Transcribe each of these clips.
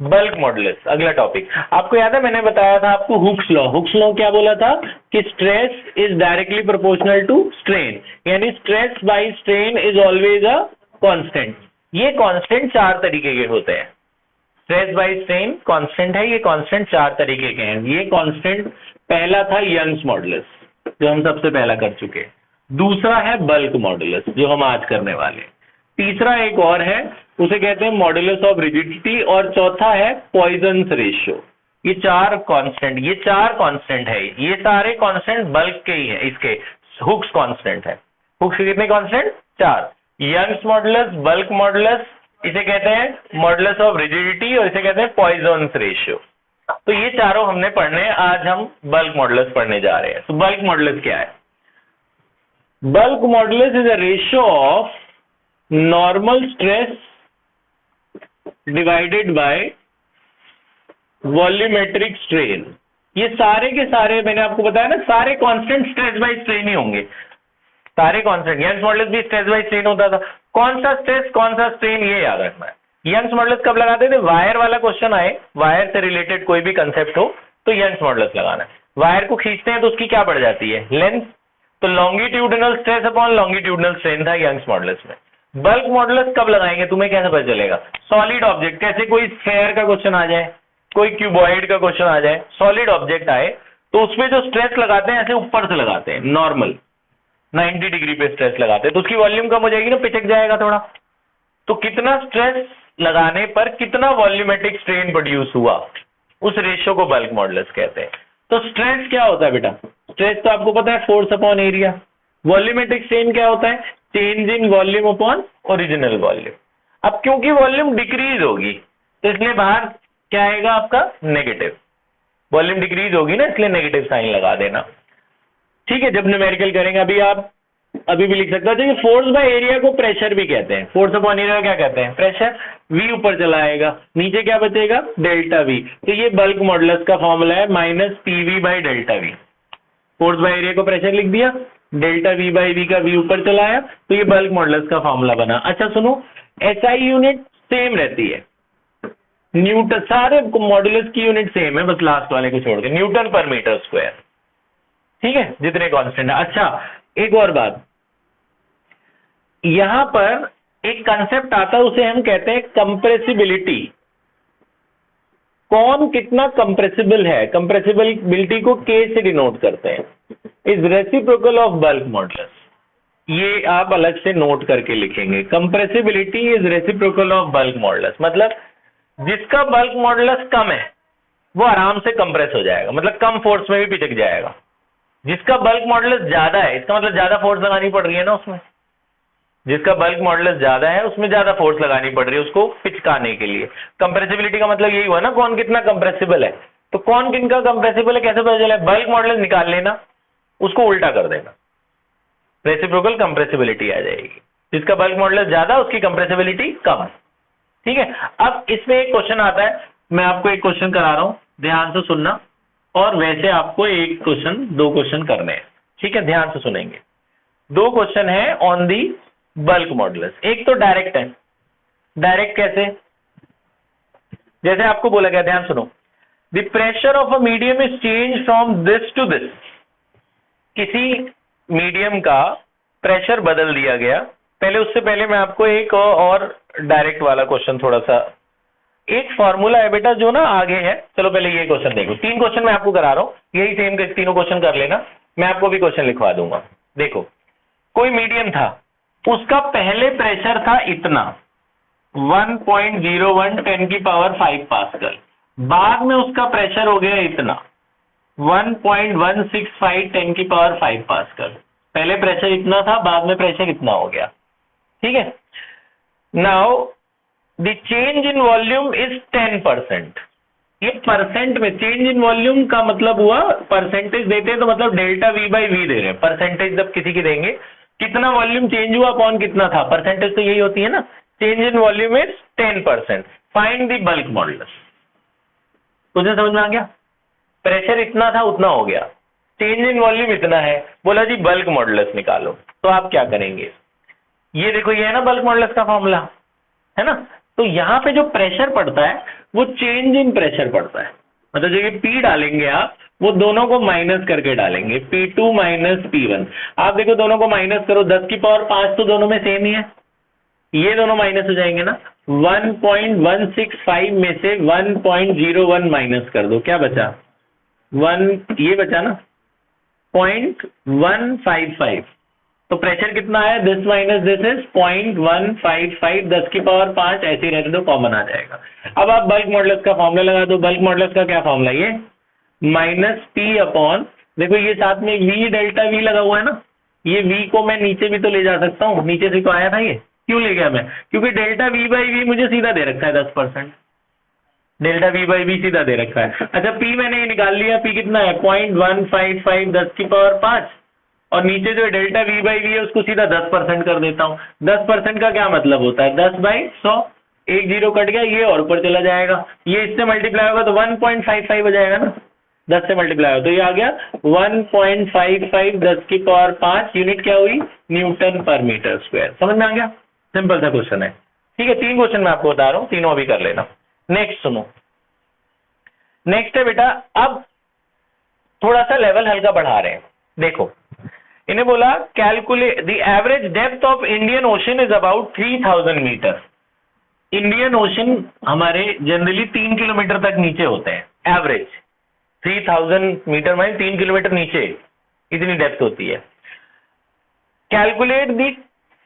Bulk modulus. अगला topic आपको याद है, मैंने बताया था आपको हुक्स लॉ। हुक्स लॉ क्या बोला था कि stress is directly proportional to strain, यानी stress by strain is always a constant. ये कांस्टेंट चार तरीके के होते हैं। स्ट्रेस बाय स्ट्रेन कांस्टेंट है, ये कांस्टेंट चार तरीके के हैं। ये कांस्टेंट पहला था यंग्स मॉडुलस, जो हम सबसे पहला कर चुके। दूसरा है बल्क मॉडुलस, जो हम आज करने वाले। तीसरा एक और है, उसे कहते हैं मॉडुलस ऑफ रिजिडिटी, और चौथा है पॉइजन्स रेशियो। ये चार कांस्टेंट है। ये सारे कांस्टेंट बल्क के ही है। इसके हुक्स कांस्टेंट है। हुक्स के कितने कांस्टेंट? चार। यंग्स मॉडुलस, बल्क मॉडुलस, इसे कहते हैं मॉडुलस ऑफ रिजिडिटी, और इसे कहते हैं पॉइजन्स रेशियो। तो ये चारों हमने पढ़ने हैं। आज हम बल्क मॉडुलस पढ़ने जा रहे हैं। तो बल्क मॉडुलस क्या है? Bulk modulus is a ratio of normal stress divided by volumetric strain. ये सारे के सारे मैंने आपको बताया ना, सारे कांस्टेंट स्ट्रेस बाय स्ट्रेन ही होंगे। सारे कांस्टेंट। यंग्स मॉडुलस भी स्ट्रेस बाय स्ट्रेन होता था। कौन सा स्ट्रेस कौन सा स्ट्रेन, ये याद रखना है। यंग्स मॉडुलस कब लगाते थे? वायर वाला क्वेश्चन आए, वायर से रिलेटेड कोई भी कंसेप्ट हो तो यंग्स मॉडुलस लगाना है। वायर को खींचते हैं तो उसकी क्या बढ़ जाती है? लेंथ। तो longitudinal stress upon longitudinal strain था यंग्स मॉडुलस में। बल्क मॉडुलस कब लगाएंगे तुम्हें कैसे पता चलेगा? सॉलिड ऑब्जेक्ट, कैसे कोई स्फेयर का क्वेश्चन आ जाए, कोई क्यूबॉइड का क्वेश्चन आ जाए, सॉलिड ऑब्जेक्ट आए तो उसमें जो स्ट्रेस लगाते हैं ऐसे ऊपर से लगाते हैं, नॉर्मल 90 डिग्री पे स्ट्रेस लगाते हैं, तो उसकी वॉल्यूम कम हो जाएगी ना, पिचक जाएगा थोड़ा। तो कितना स्ट्रेस लगाने पर कितना वॉल्यूमेट्रिक स्ट्रेन प्रोड्यूस हुआ, उस रेशियो को बल्क मॉडुलस कहते हैं। तो स्ट्रेस क्या होता है बेटा? स्ट्रेस तो आपको पता है, force upon area. Volumetric strain क्या होता है? Change in volume upon original volume. अब क्योंकि वॉल्यूम डिक्रीज होगी तो इसलिए बाहर क्या आएगा आपका? नेगेटिव। वॉल्यूम डिक्रीज होगी ना, इसलिए नेगेटिव साइन लगा देना। ठीक है, जब न्यूमेरिकल करेंगे। अभी आप अभी भी लिख सकते हो। फोर्स बाय एरिया को प्रेशर भी कहते हैं। फोर्स अपॉन एरिया क्या कहते हैं? प्रेशर। V ऊपर चला आएगा, नीचे क्या बचेगा? Delta V। तो ये बल्क मॉडुलस का फॉर्मूला है, minus PV by delta V। Force by area को प्रेशर लिख दिया, डेल्टा V बाई V का V ऊपर चला आया, तो ये बल्क मॉडुलस का फॉर्मूला बना। अच्छा सुनो, SI यूनिट सेम रहती है, न्यूटन। सारे मॉडुलस की यूनिट सेम है, बस लास्ट वाले को छोड़ के, न्यूटन पर मीटर स्क्वायर। ठीक है, जितने कांस्टेंट है। अच्छा एक और बात, यहां पर एक कंसेप्ट आता है, उसे हम कहते हैं कंप्रेसिबिलिटी। कौन कितना कंप्रेसिबल है? कंप्रेसिबिलिटी को K से डिनोट करते हैं। Is reciprocal of bulk modulus. ये आप अलग से नोट करके लिखेंगे। Compressibility is reciprocal of bulk modulus. मतलब जिसका बल्क मॉडुलस कम है वो आराम से कंप्रेस हो जाएगा, मतलब कम फोर्स में भी पिचक जाएगा। जिसका बल्क मॉडुलस ज्यादा है, इसका मतलब ज्यादा फोर्स लगानी पड़ रही है ना उसमें। जिसका बल्क मॉडुलस ज्यादा है उसमें ज्यादा फोर्स लगानी पड़ रही है उसको पिचकाने के लिए। कंप्रेसिबिलिटी का मतलब यही हुआ ना, कौन कितना कंप्रेसिबल है। तो कौन किनका कंप्रेसिबल है कैसे पता चले? बल्क मॉडुलस निकाल लेना, उसको उल्टा कर देना, रेसिप्रोकल कंप्रेसिबिलिटी आ जाएगी। जिसका बल्क मॉडुलस ज्यादा उसकी कंप्रेसिबिलिटी कम। ठीक है, अब इसमें एक क्वेश्चन आता है, मैं आपको एक क्वेश्चन करा रहा हूं, ध्यान से सुनना। और वैसे आपको एक क्वेश्चन, दो क्वेश्चन करने हैं। ठीक है, ध्यान से सुनेंगे। दो क्वेश्चन है ऑन दी बल्क मॉडुलस। एक तो डायरेक्ट है। डायरेक्ट कैसे? जैसे आपको बोला गया, ध्यान सुनो, the pressure of a medium is change from this to this. किसी मीडियम का प्रेशर बदल दिया गया। पहले उससे पहले मैं आपको एक और डायरेक्ट वाला क्वेश्चन, थोड़ा सा एक फॉर्मूला है बेटा जो ना आगे है। चलो पहले ये क्वेश्चन देखो। तीन क्वेश्चन मैं आपको करा रहा हूं, यही सेम के तीनों क्वेश्चन कर लेना, मैं आपको भी क्वेश्चन लिखवा दूंगा। देखो, कोई मीडियम था, उसका पहले प्रेशर था इतना 1.01 10 की पावर 5 पास्कल। बाद में उसका प्रेशर हो गया इतना 1.165 10 की पावर 5 पास्कल। पहले प्रेशर इतना था, बाद में प्रेशर इतना हो गया। ठीक है, now the change in volume is 10%। ये परसेंट में चेंज इन वॉल्यूम का मतलब हुआ, परसेंटेज देते हैं तो मतलब डेल्टा V बाई V दे रहे हैं। परसेंटेज जब किसी की देंगे, कितना वॉल्यूम चेंज हुआ अपॉन कितना था, परसेंटेज तो यही होती है ना। Change in volume is 10%। Find the bulk modulus. मुझे समझ में आ गया? प्रेशर इतना था उतना हो गया, चेंज इन वॉल्यूम इतना है, बोला जी बल्क मॉडुलस निकालो। तो आप क्या करेंगे? ये देखो, ये है ना बल्क मॉडुलस का फॉर्मूला, है ना। तो यहां पे जो प्रेशर पड़ता है वो चेंज इन प्रेशर पड़ता है। मतलब जो ये P डालेंगे आप, वो दोनों को माइनस करके डालेंगे, P2 माइनस P1। आप देखो दोनों को माइनस करो, 10 की पावर 5 तो दोनों में सेम ही है, ये दोनों माइनस हो जाएंगे ना। 1.165 में से 1.01 माइनस कर दो, क्या बचा? 1, ये बचा ना 0.155। तो प्रेशर कितना है? दिस माइनस दिस इज 0.155, 10 की पावर 5 ऐसे ही रहने दो, कॉमन आ जाएगा। अब आप बल्क मॉडुलस का फॉर्मूला लगा दो। बल्क मॉडुलस का क्या फॉर्मूला? ये माइनस P अपॉन, देखो ये साथ में V डेल्टा V लगा हुआ है ना, ये V को मैं नीचे भी तो ले जा सकता हूँ, नीचे से तो आया था ये, क्यों ले गया मैं? क्योंकि डेल्टा V बाई V मुझे सीधा दे रखा है 10%, डेल्टा V बाई V सीधा दे रखा है। अच्छा P मैंने ये निकाल लिया, P कितना है? 0.155, 10 की पावर 5, और नीचे जो डेल्टा V बाई V है उसको सीधा 10% कर देता हूँ। 10% का क्या मतलब होता है? 10/100, एक जीरो कट गया, ये और ऊपर चला जाएगा, ये इससे मल्टीप्लाई होगा तो 1.55 हो जाएगा ना, 10 से मल्टीप्लाई हो तो ये आ गया 1.55, 10 की पावर 5, यूनिट क्या हुई? न्यूटन पर मीटर स्क्वायर। समझ में आ गया? सिंपल सा क्वेश्चन है। ठीक है, 3 क्वेश्चन मैं आपको बता रहा हूँ, तीनों अभी कर लेना। नेक्स्ट सुनो, नेक्स्ट है बेटा, अब थोड़ा सा लेवल हल्का बढ़ा रहे हैं। देखो इन्हें बोला calculate the average depth of Indian ocean is about 3000 metre. Indian ocean हमारे जनरली 3 किलोमीटर तक नीचे होते हैं, एवरेज 3000 मीटर माइल 3 किलोमीटर नीचे इतनी डेप्थ होती है। कैलकुलेट द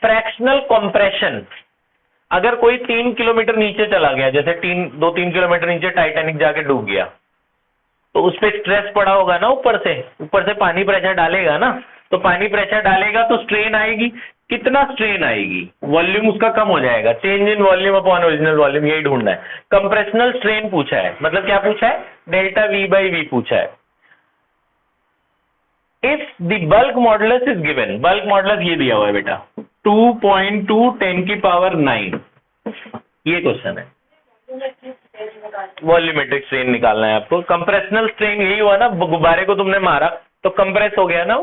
फ्रैक्शनल कंप्रेशन, अगर कोई 3 किलोमीटर नीचे चला गया, जैसे 2-3 किलोमीटर नीचे टाइटैनिक जाके डूब गया, तो उस पर स्ट्रेस पड़ा होगा ना, ऊपर से पानी प्रेशर डालेगा ना, तो पानी प्रेशर डालेगा तो स्ट्रेन आएगी। कितना स्ट्रेन आएगी? वॉल्यूम उसका कम हो जाएगा, change in volume upon original volume, यही ढूंढना है। कंप्रेशनल स्ट्रेन पूछा है, मतलब क्या पूछा है? डेल्टा V बाई V पूछा है। If the bulk modulus is given, bulk modulus ये दिया हुआ है बेटा 2.2 10 की पावर 9, ये क्वेश्चन है। वॉल्यूमेट्रिक स्ट्रेन निकालना है आपको। कंप्रेशनल स्ट्रेन यही हुआ ना, गुब्बारे को तुमने मारा तो कंप्रेस हो गया ना,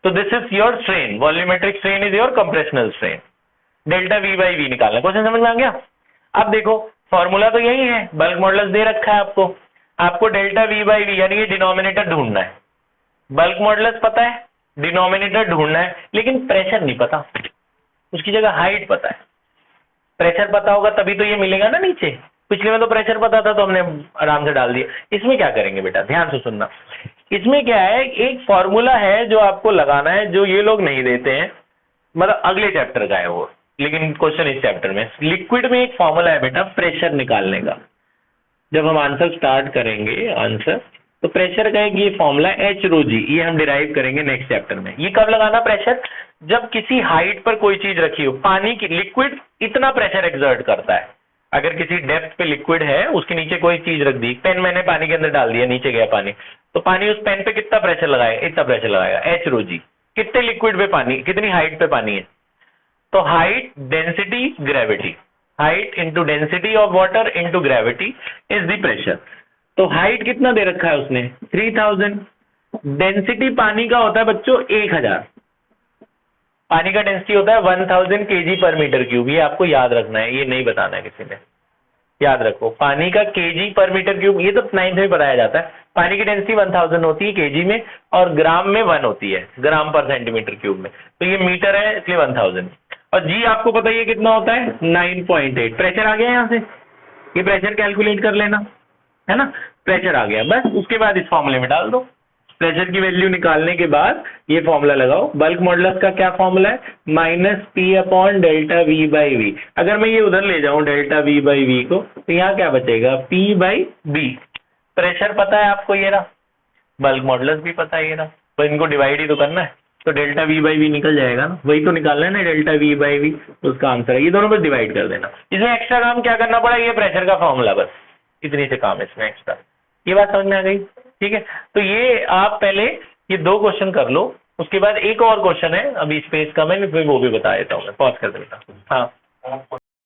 तो this is your strain, volumetric strain is your compressional strain. Delta V by V निकालना है। क्वेश्चन समझ में आ गया? अब देखो फॉर्मूला तो यही है, बल्क मॉडुलस दे रखा है आपको डेल्टा V बाई V यानी ये डिनोमिनेटर ढूंढना है। बल्क मॉडुलस पता है, डिनोमिनेटर ढूंढना है, लेकिन प्रेशर नहीं पता, उसकी जगह हाइट पता है। प्रेशर पता होगा तभी तो ये मिलेगा ना नीचे। पिछले में तो प्रेशर पता था तो हमने आराम से डाल दिया। इसमें क्या करेंगे बेटा, ध्यान से सुनना। इसमें क्या है, एक फॉर्मूला है जो आपको लगाना है, जो ये लोग नहीं देते हैं, मतलब अगले चैप्टर का है वो, लेकिन क्वेश्चन इस चैप्टर में। लिक्विड में एक फॉर्मूला है बेटा प्रेशर निकालने का। जब हम आंसर स्टार्ट करेंगे आंसर, तो प्रेशर का एक ये फॉर्मूला H rho G, ये हम डिराइव करेंगे नेक्स्ट चैप्टर में। ये कब लगाना प्रेशर? जब किसी हाइट पर कोई चीज रखी हो, पानी की लिक्विड इतना प्रेशर एक्सर्ट करता है। अगर किसी डेप्थ पे लिक्विड है, उसके नीचे कोई चीज रख दी, पेन मैंने पानी के अंदर डाल दिया, नीचे गया पानी, तो पानी उस पेन पे कितना प्रेशर लगाएगा? इतना प्रेशर लगाएगा, H rho G। कितने लिक्विड पे पानी, कितनी हाइट पे पानी है? तो height, density, gravity, height into density of water into gravity is the pressure. तो हाइट कितना दे रखा है उसने? 3000। डेंसिटी पानी का होता है बच्चों 1000, पानी का डेंसिटी होता है 1000 kg पर मीटर क्यूब। ये आपको याद रखना है, ये नहीं बताना है किसी ने, याद रखो। पानी का kg पर मीटर क्यूब, ये तो 9th में बताया जाता है। पानी की डेंसिटी 1000 होती है kg में, और ग्राम में 1 होती है, ग्राम पर सेंटीमीटर क्यूब में। तो ये मीटर है इसलिए 1000। और जी आपको पता है ये कितना होता है? 9.8। प्रेशर आ गया यहाँ से, ये प्रेशर कैलकुलेट कर लेना, है ना। प्रेशर आ गया, बस उसके बाद इस फॉर्मूले में डाल दो। प्रेशर की वैल्यू निकालने के बाद ये फॉर्मूला लगाओ। बल्क मॉडुलस का क्या फॉर्मूला है? -P upon delta V by V। अगर मैं ये उधर ले जाऊं डेल्टा V बाई V को, तो यहाँ क्या बचेगा? P by B। प्रेशर पता है आपको, ये रहा, बल्क मॉडुलस भी पता है, ये रहा, तो इनको डिवाइड ही तो करना है, तो डेल्टा V बाई V निकल जाएगा ना, वही तो निकालना है ना, डेल्टा V बाई V, उसका आंसर है। ये दोनों को डिवाइड कर देना। इसमें एक्स्ट्रा काम क्या करना पड़ा? ये प्रेशर का फॉर्मूला, बस इतनी से काम इसमें एक्स्ट्रा। ये बात समझ में आ गई? ठीक है, तो ये आप पहले ये 2 क्वेश्चन कर लो, उसके बाद एक और क्वेश्चन है, अभी स्पेस कम है, फिर वो भी बता देता हूँ मैं, पॉज कर देता हूँ। हाँ।